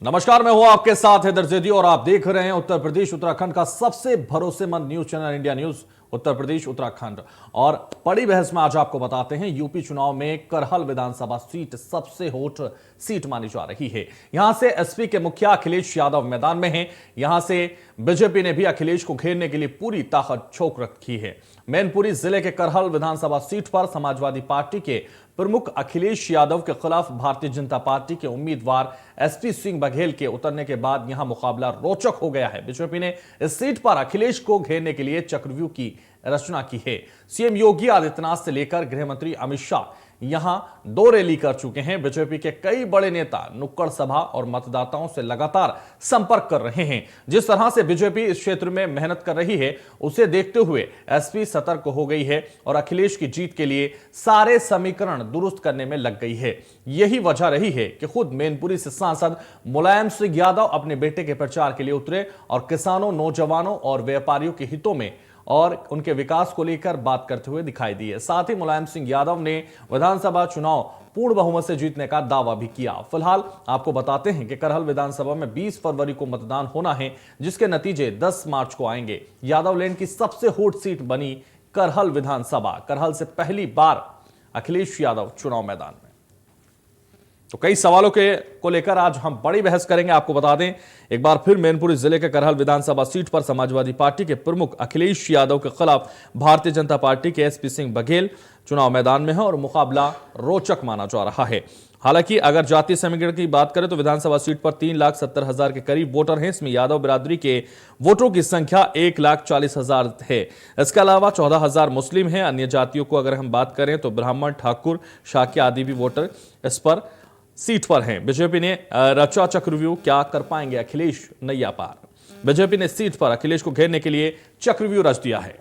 नमस्कार, मैं हूं आपके साथ हैदर जैदी और आप देख रहे हैं उत्तर प्रदेश उत्तराखंड का सबसे भरोसेमंद news channel India news Uttar Pradesh Uttarakhand. और बड़ी बहस में आज आपको बताते हैं यूपी चुनाव में करहल विधानसभा सीट सबसे हॉट सीट मानी जा रही है। यहां से एसपी के मुखिया अखिलेश यादव मैदान में हैं। यहां से बीजेपी ने भी अखिलेश को घेरने के लिए पूरी ताकत झोंक रखी है। मैनपुरी जिले के करहल विधानसभा सीट पर समाजवादी पार्टी के प्रमुख अखिलेश यादव के खिलाफ भारतीय जनता पार्टी के उम्मीदवार एसपी सिंह बघेल के उतरने के बाद यहां मुकाबला रोचक हो गया है। बीजेपी ने इस सीट पर अखिलेश को घेरने के लिए चक्रव्यूह की रचना की है। सीएम योगी आदित्यनाथ से लेकर गृह मंत्री अमित शाह यहां 2 रैली कर चुके हैं। बीजेपी के कई बड़े नेता नुक्कड़ सभा और मतदाताओं से लगातार संपर्क कर रहे हैं। जिस तरह से बीजेपी इस क्षेत्र में मेहनत कर रही है, उसे देखते हुए एसपी सतर्क हो गई है और अखिलेश की जीत के लिए सारे समीकरण दुरुस्त करने में लग गई है। यही वजह रही है कि खुद मैनपुरी से सांसद मुलायम सिंह यादव अपने बेटे के प्रचार के लिए उतरे और किसानों, नौजवानों और व्यापारियों के हितों में और उनके विकास को लेकर बात करते हुए दिखाई दिए। साथ ही मुलायम सिंह यादव ने विधानसभा चुनाव पूर्ण बहुमत से जीतने का दावा भी किया। फिलहाल आपको बताते हैं कि करहल विधानसभा में 20 फरवरी को मतदान होना है, जिसके नतीजे 10 मार्च को आएंगे। यादव लैंड की सबसे हॉट सीट बनी करहल विधानसभा। करहल से पहली बार अखिलेश यादव चुनाव मैदान में। तो कई सवालों को लेकर आज हम बड़ी बहस करेंगे। आपको बता दें एक बार फिर मैनपुरी जिले के करहल विधानसभा सीट पर समाजवादी पार्टी के प्रमुख अखिलेश यादव के खिलाफ भारतीय जनता पार्टी के एसपी सिंह बघेल चुनाव मैदान में है और मुकाबला रोचक माना जा रहा है। हालांकि अगर जातीय समीकरण की बात करें तो विधानसभा सीट पर 3,70,000 के करीब वोटर हैं। इसमें यादव बिरादरी के वोटरों की संख्या 1,40,000 है। इसके अलावा 14,000 मुस्लिम हैं। अन्य जातियों को अगर हम बात करें तो ब्राह्मण, ठाकुर, शाक्य आदि भी वोटर इस पर सीट पर हैं। बीजेपी ने रचा चक्रव्यूह, क्या कर पाएंगे अखिलेश नैया पार? बीजेपी ने सीट पर अखिलेश को घेरने के लिए चक्रव्यूह रच दिया है।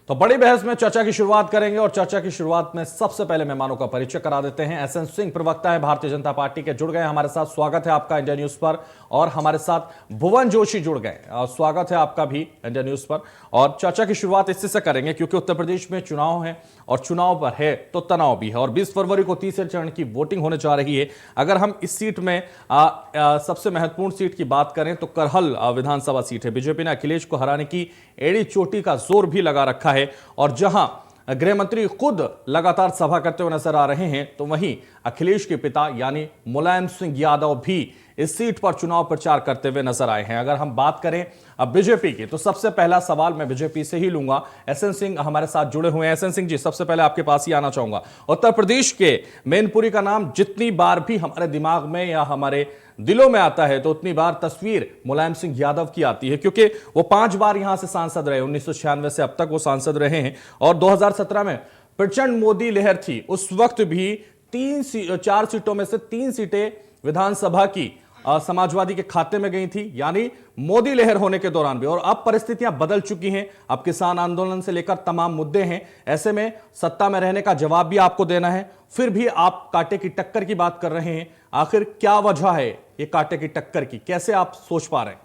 तो बड़ी बहस में चर्चा की शुरुआत करेंगे और चर्चा की शुरुआत में सबसे पहले मेहमानों का परिचय करा देते हैं। एसएन सिंह प्रवक्ता है भारतीय जनता पार्टी के, जुड़ गए हमारे साथ। स्वागत है आपका इंडिया न्यूज पर। और हमारे साथ भुवन जोशी जुड़ गए, स्वागत है आपका भी इंडिया न्यूज पर। और चर्चा की शुरुआत इसी से करेंगे क्योंकि उत्तर प्रदेश में चुनाव है और चुनाव पर है तो तनाव भी है और 20 फरवरी को तीसरे चरण की वोटिंग होने जा रही है। अगर हम इस सीट में सबसे महत्वपूर्ण सीट की बात करें तो करहल विधानसभा सीट है। बीजेपी ने अखिलेश को हराने की एड़ी चोटी का जोर भी लगा रखा है और जहां गृह मंत्री खुद लगातार सभा करते हुए नजर आ रहे हैं, तो वहीं अखिलेश के पिता यानी मुलायम सिंह यादव भी इस सीट पर चुनाव प्रचार करते हुए नजर आए हैं। अगर हम बात करें अब बीजेपी की, तो सबसे पहला सवाल मैं बीजेपी से ही लूंगा। एसएन सिंह हमारे साथ जुड़े हुए हैं। एसएन सिंह जी, सबसे पहले आपके पास ही आना चाहूंगा। उत्तर प्रदेश के मैनपुरी का नाम जितनी बार भी हमारे दिमाग में या हमारे दिलों में आता है तो उतनी बार तस्वीर मुलायम सिंह यादव की आती है, क्योंकि वो 5 बार यहां से सांसद रहे। 1996 से अब तक वो सांसद रहे हैं और 2017 में प्रचंड मोदी लहर थी। उस वक्त भी 4 सीटों में से 3 सीटें विधानसभा की समाजवादी के खाते में गई थी, यानी मोदी लहर होने के दौरान भी। और अब परिस्थितियां बदल चुकी हैं। अब किसान आंदोलन से लेकर तमाम मुद्दे हैं। ऐसे में सत्ता में रहने का जवाब भी आपको देना है, फिर भी आप कांटे की टक्कर की बात कर रहे हैं। आखिर क्या वजह है ये कांटे की टक्कर की? कैसे आप सोच पा रहे हैं?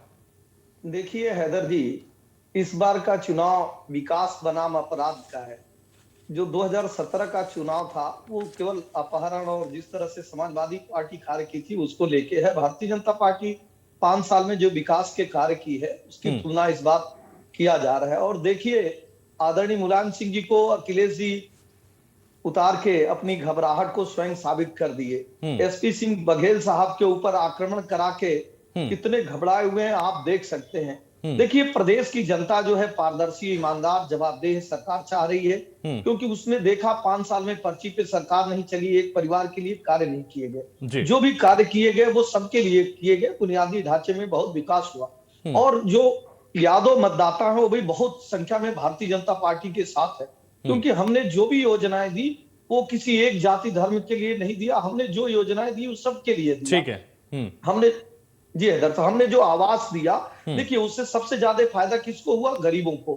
देखिए हैदर जी, इस बार का चुनाव विकास बनाम अपराध का है। जो 2017 का चुनाव था वो केवल अपहरण और जिस तरह से समाजवादी पार्टी कार्य की थी उसको लेके है। भारतीय जनता पार्टी 5 साल में जो विकास के कार्य की है उसकी तुलना इस बार किया जा रहा है। और देखिए, आदरणीय मुलायम सिंह जी को अखिलेश जी उतार के अपनी घबराहट को स्वयं साबित कर दिए। एसपी सिंह बघेल साहब के ऊपर आक्रमण करा के कितने घबराए हुए हैं आप देख सकते हैं। देखिए, प्रदेश की जनता जो है पारदर्शी, ईमानदार, जवाबदेह सरकार चाह रही है, क्योंकि उसने देखा 5 साल में पर्ची पे सरकार नहीं चली, एक परिवार के लिए कार्य नहीं किए गए। जो भी कार्य किए गए वो सबके लिए किए गए। बुनियादी ढांचे में बहुत विकास हुआ और जो यादव मतदाता है वो भी बहुत संख्या में भारतीय जनता पार्टी के साथ है, क्योंकि हमने जो भी योजनाएं दी वो किसी एक जाति धर्म के लिए नहीं दिया। हमने जो योजनाएं दी वो सबके लिए दिया। ठीक है। हमने जी हैदर, तो हमने जो आवास दिया, देखिए उससे सबसे ज्यादा फायदा किसको हुआ? गरीबों को।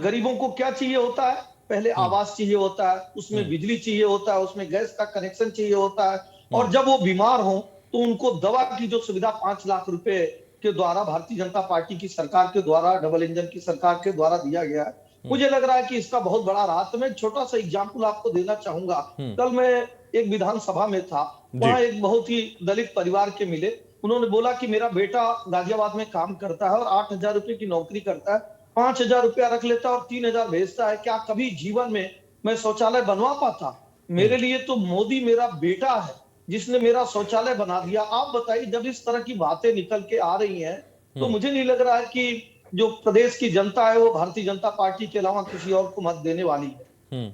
गरीबों को क्या चाहिए होता है? पहले आवास चाहिए होता है, उसमें बिजली चाहिए होता है, उसमें गैस का कनेक्शन चाहिए होता है। और जब वो बीमार हो तो उनको दवा की जो सुविधा 5 लाख रुपए के द्वारा भारतीय जनता पार्टी की सरकार के द्वारा, डबल इंजन की सरकार के द्वारा दिया गया है, मुझे लग रहा है कि इसका बहुत बड़ा रहा। तो मैं एक छोटा सा एग्जाम्पल आपको देना चाहूंगा। कल मैं एक विधानसभा में था, वहां एक बहुत ही दलित परिवार के मिले। उन्होंने बोला कि मेरा बेटा गाजियाबाद में काम करता है और 8,000 रुपए की नौकरी करता है, 5,000 रुपया रख लेता है और 3,000 भेजता है, क्या कभी जीवन में मैं शौचालय बनवा पाता? मेरे लिए तो मोदी मेरा बेटा है जिसने मेरा शौचालय बना दिया। आप बताइए, जब इस तरह की बातें निकल के आ रही हैं तो मुझे नहीं लग रहा है कि जो प्रदेश की जनता है वो भारतीय जनता पार्टी के अलावा किसी और को मत देने वाली है।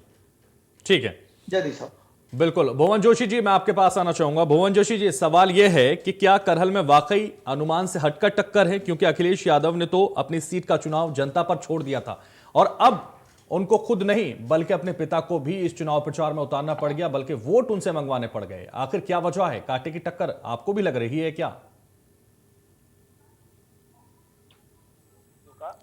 ठीक है, जय साहब। बिल्कुल। भुवन जोशी जी, मैं आपके पास आना चाहूंगा। भुवन जोशी जी, सवाल यह है कि क्या करहल में वाकई अनुमान से हटकर टक्कर है, क्योंकि अखिलेश यादव ने तो अपनी सीट का चुनाव जनता पर छोड़ दिया था और अब उनको खुद नहीं बल्कि अपने पिता को भी इस चुनाव प्रचार में उतारना पड़ गया, बल्कि वोट उनसे मंगवाने पड़ गए। आखिर क्या वजह है? कांटे की टक्कर आपको भी लग रही है क्या?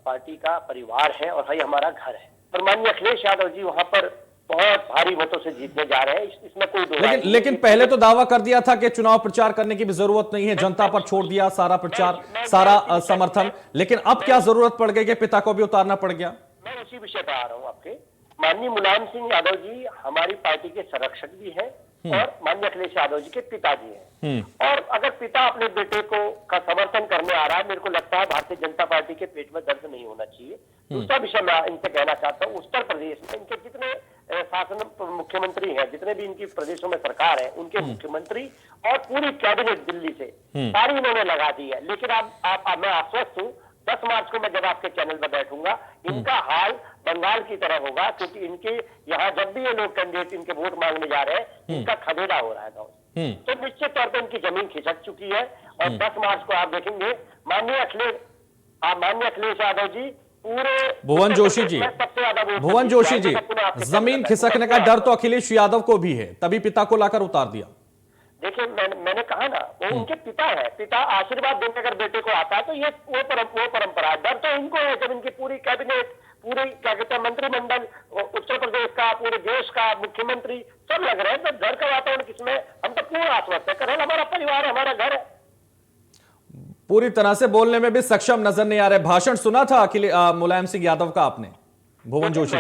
पार्टी का परिवार है और है हमारा घर है, और माननीय अखिलेश यादव जी वहां पर बहुत भारी वोटों से जीतने जा रहे हैं, इसमें कोई दो राय नहीं। लेकिन पहले तो दावा कर दिया था कि चुनाव प्रचार करने की भी जरूरत नहीं है, जनता पर छोड़ दिया सारा प्रचार, सारा समर्थन। लेकिन अब क्या जरूरत पड़ गई कि पिता को भी उतारना पड़ गया? मैं उसी विषय पर आ रहा हूँ आपके। माननीय मुलायम सिंह यादव जी हमारी पार्टी के संरक्षक भी हैं और माननीय अखिलेश यादव जी के पिताजी हैं, और अगर पिता अपने बेटे को का समर्थन करने आ रहा है, मेरे को लगता है भारतीय जनता पार्टी के पेट में दर्द नहीं होना चाहिए। दूसरा विषय मैं इनसे कहना चाहता हूँ, उत्तर प्रदेश में इनके जितने शासन मुख्यमंत्री हैं, जितने भी इनकी प्रदेशों में सरकार है, उनके मुख्यमंत्री और पूरी कैबिनेट दिल्ली से सारी इन्होंने लगा दी है। लेकिन आप मैं आश्वस्त हूँ, 10 मार्च को मैं जब आपके चैनल पर बैठूंगा, इनका हाल बंगाल की तरह होगा, क्योंकि इनके यहाँ जब भी ये लोग कैंडिडेट इनके वोट मांगने जा रहे हैं, इनका खदेड़ा हो रहा है गाँव। तो निश्चित तौर पर इनकी जमीन खिसक चुकी है और 10 मार्च को आप देखेंगे माननीय अखिलेश यादव जी पूरे भुवन जोशी जी, भुवन जोशी जी, जमीन खिसकने का डर तो अखिलेश यादव को भी है, तभी पिता को लाकर उतार दिया। देखिए मैंने कहा ना, वो उनके पिता है, पिता आशीर्वाद देने अगर बेटे को आता है तो ये वो परंपरा है। डर तो इनको है जब इनकी पूरी कैबिनेट, पूरे क्या कहते हैं मंत्रिमंडल, उत्तर प्रदेश का, पूरे देश का मुख्यमंत्री सब लग रहे हैं, तो डर का वातावरण किसमें? हम तो पूर्ण आश्वस्त है, करहल हमारा परिवार, हमारा घर है। पूरी तरह से बोलने में भी सक्षम नजर नहीं आ रहे। भाषण सुना था मुलायम सिंह यादव का आपने, भुवन जोशी?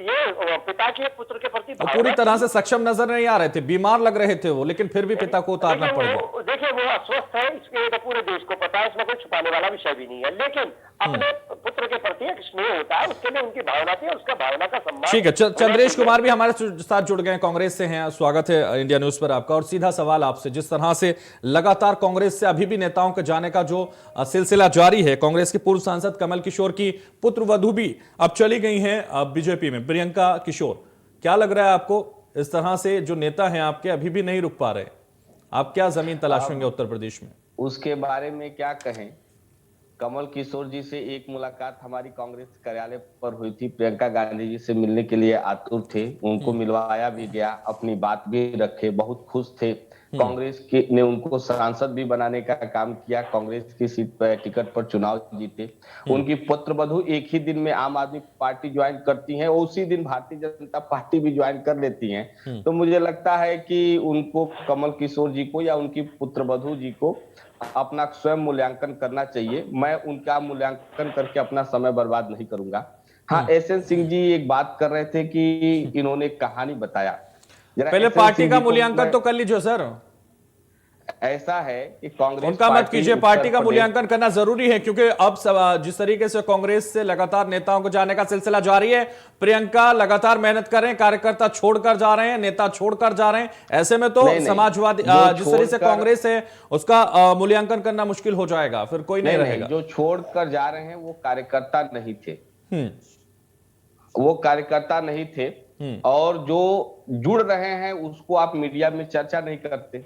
ये पिता के पुत्र के प्रति पूरी तरह से सक्षम नजर नहीं आ रहे थे, बीमार लग रहे थे वो, लेकिन फिर भी पिता को उतारना पड़ गया। देखिए वो अस्वस्थ है, इसके तो पूरे देश को पता है, इसमें कोई छुपाने वाला विषय भी नहीं है, लेकिन अपने पुत्र के प्रति एक स्नेह होता है, उसके लिए उनकी भावना थी, उसका भावना का सम्मान। ठीक है, चंद्रेश कुमार भी हमारे साथ जुड़ गए, कांग्रेस से हैं। स्वागत है इंडिया न्यूज पर आपका। और सीधा सवाल आपसे, जिस तरह से लगातार कांग्रेस से अभी भी नेताओं के जाने का जो सिलसिला जारी है, कांग्रेस के पूर्व सांसद कमल किशोर की पुत्रवधू भी अब चली गई हैं बीजेपी में, प्रियंका किशोर। क्या लग रहा है आपको, इस तरह से जो नेता हैं आपके अभी भी नहीं रुक पा रहे, आप क्या जमीन तलाशेंगे उत्तर प्रदेश में? उसके बारे में क्या कहें। कमल किशोर जी से एक मुलाकात हमारी कांग्रेस कार्यालय पर हुई थी, प्रियंका गांधी जी से मिलने के लिए आतुर थे, उनको मिलवाया भी गया, अपनी बात भी रखे, बहुत खुश थे। कांग्रेस ने उनको सांसद भी बनाने का काम किया, कांग्रेस की सीट पर टिकट पर चुनाव जीते। उनकी पुत्रवधू एक ही दिन में आम आदमी पार्टी ज्वाइन करती हैं और उसी दिन भारतीय जनता पार्टी भी ज्वाइन कर लेती हैं। तो मुझे लगता है कि उनको, कमल किशोर जी को या उनकी पुत्रवधू जी को अपना स्वयं मूल्यांकन करना चाहिए। मैं उनका मूल्यांकन करके अपना समय बर्बाद नहीं करूंगा। हाँ, एसएन सिंह जी एक बात कर रहे थे कि इन्होंने कहानी बताया, पहले पार्टी का मूल्यांकन तो कर लीजिए सर। ऐसा है कि कांग्रेस उनका मत कीजिए, पार्टी का मूल्यांकन करना जरूरी है, क्योंकि अब जिस तरीके से कांग्रेस से लगातार नेताओं को जाने का सिलसिला जारी है, प्रियंका लगातार मेहनत कर रहे हैं, कार्यकर्ता छोड़कर जा रहे हैं, नेता छोड़कर जा रहे हैं, ऐसे में तो समाजवादी जिस तरीके से कांग्रेस है उसका मूल्यांकन करना मुश्किल हो जाएगा, फिर कोई नहीं रहेगा। जो छोड़कर जा रहे हैं वो कार्यकर्ता नहीं थे, वो कार्यकर्ता नहीं थे, और जो जुड़ रहे हैं उसको आप मीडिया में चर्चा नहीं करते।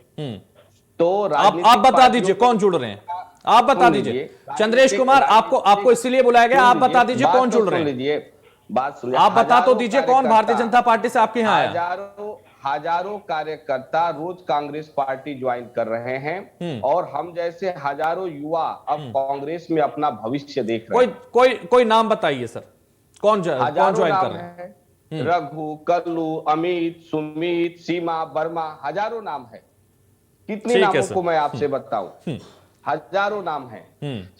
तो आप बता दीजिए कौन जुड़ रहे हैं, आप बता दीजिए। चंद्रेश कुमार, आपको इसलिए बुलाया गया, आप बता दीजिए कौन जुड़ रहे हैं। बात सुनिए, आप बता तो दीजिए कौन भारतीय जनता पार्टी से आपके यहाँ आया। हजारों कार्यकर्ता रोज कांग्रेस पार्टी ज्वाइन कर रहे हैं और हम जैसे हजारों युवा अब कांग्रेस में अपना भविष्य देख रहे हैं। कोई नाम बताइए सर, कौन ज्वाइन कर रहे हैं? रघु, कल्लू, अमित, सुमित, सीमा, वर्मा, हजारों नाम है। कितने नामों को मैं आपसे बताऊं? हजारों नाम है।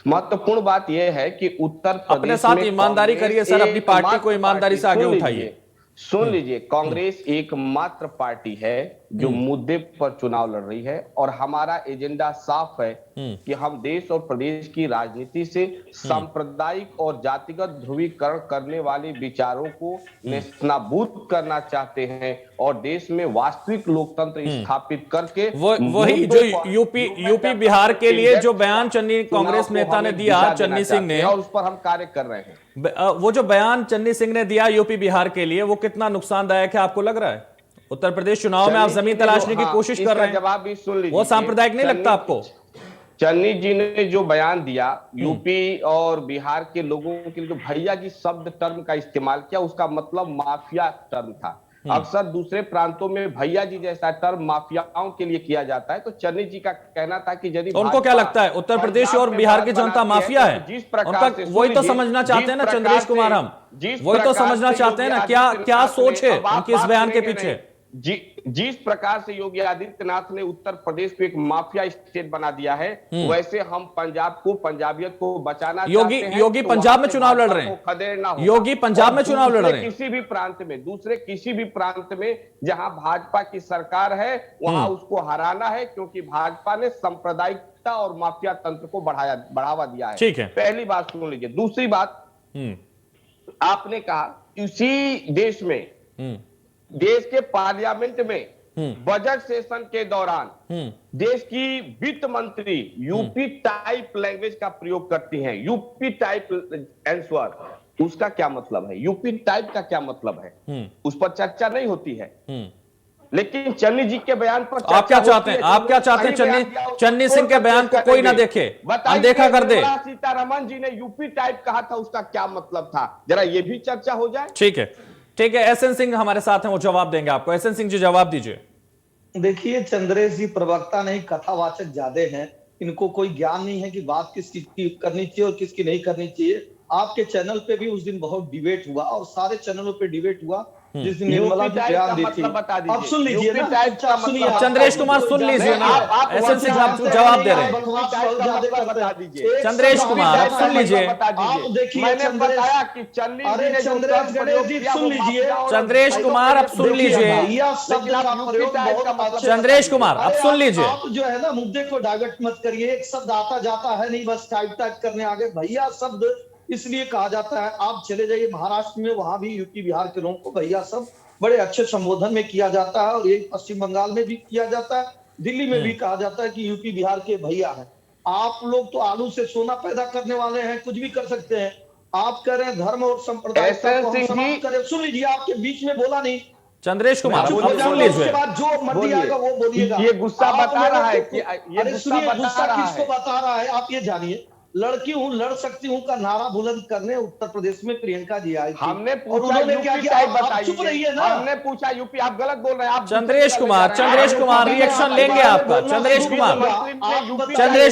महत्वपूर्ण बात यह है कि उत्तर प्रदेश अपने साथ में ईमानदारी करिए सर, अपनी पार्टी को ईमानदारी से आगे उठाइए। सुन लीजिए, कांग्रेस एकमात्र पार्टी है जो मुद्दे पर चुनाव लड़ रही है और हमारा एजेंडा साफ है कि हम देश और प्रदेश की राजनीति से सांप्रदायिक और जातिगत ध्रुवीकरण करने वाले विचारों को नेस्तनाबूद करना चाहते हैं और देश में वास्तविक लोकतंत्र स्थापित करके वही जो यूपी बिहार के लिए जो बयान चन्नी कांग्रेस नेता ने दिया, चन्नी सिंह ने, और उस पर हम कार्य कर रहे हैं। वो जो बयान चन्नी सिंह ने दिया यूपी बिहार के लिए, वो कितना नुकसानदायक है आपको लग रहा है? उत्तर प्रदेश चुनाव में आप जमीन तलाशने की कोशिश कर रहे हैं, जवाब भी सुन लीजिए। वो सांप्रदायिक नहीं लगता आपको? चन्नी जी ने जो बयान दिया यूपी और बिहार के लोगों के लिए, जो भैया जी शब्द टर्म का इस्तेमाल किया, उसका मतलब माफिया टर्म था। अक्सर दूसरे प्रांतों में भैया जी जैसा टर्म माफियाओं के लिए किया जाता है। तो चन्नी जी का कहना था कि यदि उनको क्या लगता है उत्तर प्रदेश और बिहार की जनता माफिया है? जिस प्रकार से वही तो समझना चाहते हैं ना चंद्रेश कुमार, हम वही तो समझना चाहते हैं ना, क्या सोच है उनकी इस बयान के पीछे? जिस प्रकार से योगी आदित्यनाथ ने उत्तर प्रदेश को एक माफिया स्टेट बना दिया है, वैसे हम पंजाब को, पंजाबियत को बचाना चाहते हैं। योगी पंजाब में चुनाव लड़ रहे हैं, योगी पंजाब में चुनाव लड़ रहे हैं। किसी भी प्रांत में, दूसरे किसी भी प्रांत में जहां भाजपा की सरकार है, वहां उसको हराना है, क्योंकि भाजपा ने सांप्रदायिकता और माफिया तंत्र को बढ़ावा दिया है। ठीक है, पहली बात सुन लीजिए। दूसरी बात, आपने कहा उसी देश में, देश के पार्लियामेंट में बजट सेशन के दौरान देश की वित्त मंत्री यूपी टाइप लैंग्वेज का प्रयोग करती हैं। यूपी टाइप आंसर, उसका क्या मतलब है? यूपी टाइप का क्या मतलब है? उस पर चर्चा नहीं होती है। लेकिन चन्नी जी के बयान पर आप क्या चाहते हैं? आप क्या चाहते हैं चन्नी सिंह के बयान को कोई ना देखे, अनदेखा कर दे? सीतारमन जी ने यूपी टाइप कहा था, उसका क्या मतलब था? जरा ये भी चर्चा हो जाए। ठीक है, ठीक है। एसएन सिंह हमारे साथ हैं, वो जवाब देंगे आपको। एसएन सिंह जी जवाब दीजिए। देखिए, चंद्रेश जी प्रवक्ता नहीं, कथावाचक ज्यादा हैं। इनको कोई ज्ञान नहीं है कि बात किसकी करनी चाहिए और किसकी नहीं करनी चाहिए। आपके चैनल पे भी उस दिन बहुत डिबेट हुआ और सारे चैनलों पे डिबेट हुआ जिस दिन निर्मला जी बयान दी थी। अब सुन लीजिए ना, चंद्रेश कुमार सुन लीजिए ना, एसएन सिंह आप जवाब दे रहे हैं। चंद्रेश कुमार आप सुन लीजिए। आप देखिए, मैंने बताया कि चंद्रेश कुमार आप सुन लीजिए। चंद्रेश कुमार आप सुन लीजिए। आप जो है ना, मुद्दे को डाइवर्ट मत करिए। एक शब्द आता जाता है नहीं, बस टाइप करने आगे। भैया शब्द इसलिए कहा जाता है, आप चले जाइए महाराष्ट्र में, वहां भी यूपी बिहार के लोगों को भैया सब बड़े अच्छे संबोधन में किया जाता है और ये पश्चिम बंगाल में भी किया जाता है, दिल्ली में भी कहा जाता है कि यूपी बिहार के भैया है। आप लोग तो आलू से सोना पैदा करने वाले हैं, कुछ भी कर सकते हैं। आप कह रहे हैं धर्म और संप्रदाय सुन लीजिए, आपके बीच में बोला नहीं चंद्रेश कुमार, अब सुन लीजिए। उसके बाद जो मर्जी आएगा वो बोलिएगा। ये गुस्सा बता रहा है कि गुस्सा किसको बता रहा है? आप ये जानिए, लड़की हूँ, लड़ सकती हूँ का नारा बुलंद करने उत्तर प्रदेश में प्रियंका जी आई थी। हमने पूछा यूपी टाइप बताइए। चुप रहिए ना, हमने पूछा यूपी, आप गलत बोल रहे हैं। आप चंद्रेश कुमार रिएक्शन लेंगे आपका। चंद्रेश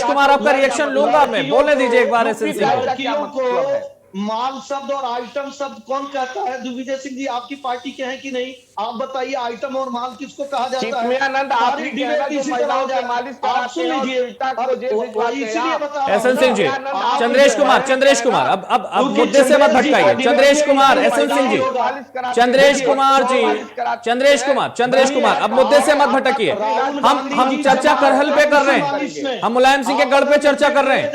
कुमार आपका रिएक्शन लूंगा मैं, बोलने दीजिए एक बार। एसएन सिंह, माल शब्द और आइटम शब्द कौन कहता है? दिग्विजय सिंह जी आपकी पार्टी के हैं कि नहीं? आप बताइए, आइटम और माल किसको कहा जाता है? एसएन सिंह जी, चंद्रेश कुमार अब मुद्दे से मत भटकाइए। चंद्रेश कुमार, एसएन सिंह जी, चंद्रेश कुमार अब मुद्दे से मत भटकिए। हम चर्चा करहल पे कर रहे हैं, हम मुलायम सिंह के गढ़ पे चर्चा कर रहे हैं।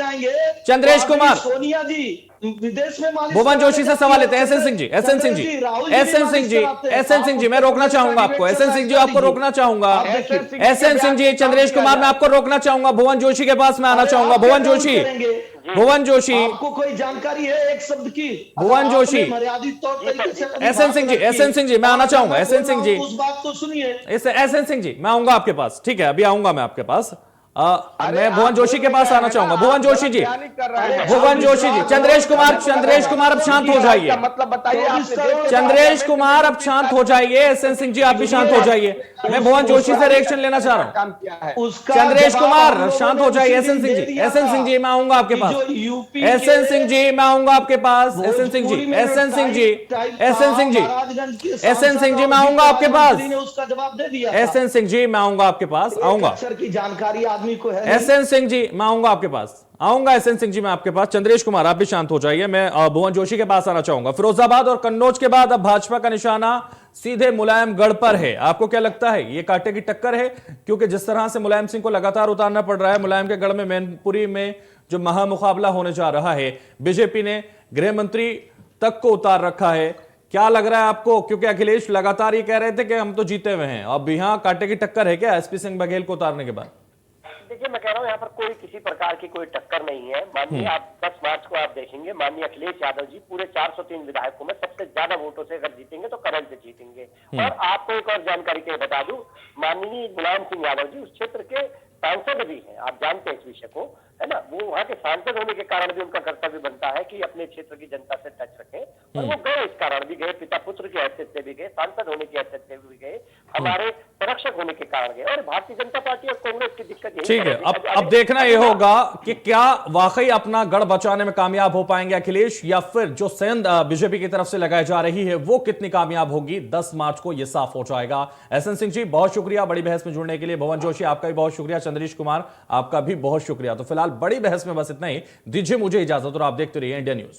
चंद्रेश कुमार, सोनिया जी विदेश में, भुवन जोशी से सवाल लेते हैं। एसएन सिंह जी मैं रोकना चाहूंगा आपको। एसएन सिंह जी आपको रोकना चाहूंगा। एसएन सिंह जी, चंद्रेश कुमार मैं आपको रोकना चाहूंगा। भुवन जोशी के पास मैं आना चाहूंगा। भुवन जोशी आपको कोई जानकारी है एक शब्द की? भुवन जोशी, मर्यादित तौर तरीके से। एसएन सिंह जी मैं आना चाहूंगा। एसएन सिंह जी, उस बात को सुनिए। एसएन सिंह जी मैं आऊंगा आपके पास। ठीक है, अभी आऊंगा मैं आपके पास। मैं भुवन जोशी के पास आना चाहूंगा। भुवन जोशी जी, चंद्रेश कुमार अब शांत हो जाइए। मतलब बताइए। चंद्रेश कुमार अब शांत हो जाइए। एसएन सिंह जी आप भी शांत हो जाइए। मैं भुवन जोशी से रिएक्शन लेना चाह रहा हूं। चंद्रेश कुमार शांत हो जाइए। एसएन सिंह जी मैं आऊंगा आपके पास। एसएन सिंह जी मैं आऊंगा आपके पास। एसएन सिंह जी मैं आऊंगा आपके पास। उसका जवाब दे दिया। एसएन सिंह जी मैं आऊंगा आपके पास, आऊंगा। की जानकारी आदमी आदमी को है नहीं। एसएन सिंह जी, मैं आऊंगा आपके पास, आऊंगा एसएन सिंह जी मैं आपके पास। चंद्रेश कुमार, आप भी शांत हो जाइए, मैं भुवन जोशी के पास आना चाहूंगा। फिरोजाबाद और कन्नौज के बाद अब भाजपा का निशाना सीधे मुलायमगढ़ पर है। आपको क्या लगता है, ये कांटे की टक्कर है? क्योंकि जिस तरह से मुलायम सिंह को लगातार उतारना पड़ रहा है, मुलायम के गढ़ में मैनपुरी में जो महामुकाबला होने जा रहा है, बीजेपी ने गृह मंत्री तक को उतार रखा है। क्या लग रहा है आपको? क्योंकि अखिलेश लगातार ये कह रहे थे कि हम तो जीते हुए हैं, अब यहां कांटे की टक्कर है क्या एसपी सिंह बघेल को उतारने के बाद? देखिए, मैं कह रहा हूँ यहाँ पर कोई किसी प्रकार की कोई टक्कर नहीं है। माननीय आप 10 मार्च को आप देखेंगे, माननीय अखिलेश यादव जी पूरे 403 विधायकों में सबसे ज्यादा वोटों से अगर जीतेंगे तो करण से जीतेंगे। और आपको एक और जानकारी के बता दूं, माननीय मुलायम सिंह यादव जी उस क्षेत्र के सांसद भी हैं, आप जानते हैं इस विषय को, है ना। वो वहाँ के सांसद होने के कारण भी उनका कर्तव्य बनता है कि अपने क्षेत्र की जनता से टच रखें, और वो गए, इस कारण भी गए, पिता पुत्र की हैसियत से भी गए, सांसद होने की हैसियत से भी गए, हमारे संरक्षक होने के कारण गए। और भारतीय जनता पार्टी और कांग्रेस की दिक्कत यही ठीक है, अब देखना यह होगा कि क्या वाकई अपना गढ़ बचाने में कामयाब हो पाएंगे अखिलेश, या फिर जो सेंध बीजेपी की तरफ से लगाई जा रही है वो कितनी कामयाब होगी। 10 मार्च को यह साफ हो जाएगा। एसएन सिंह जी, बहुत शुक्रिया बड़ी बहस में जुड़ने के लिए। भुवन जोशी, आपका भी बहुत शुक्रिया। चंद्रेश कुमार, आपका भी बहुत शुक्रिया। तो फिलहाल बड़ी बहस में बस इतना ही। दीजिए मुझे इजाजत और आप देखते रहिए इंडिया न्यूज।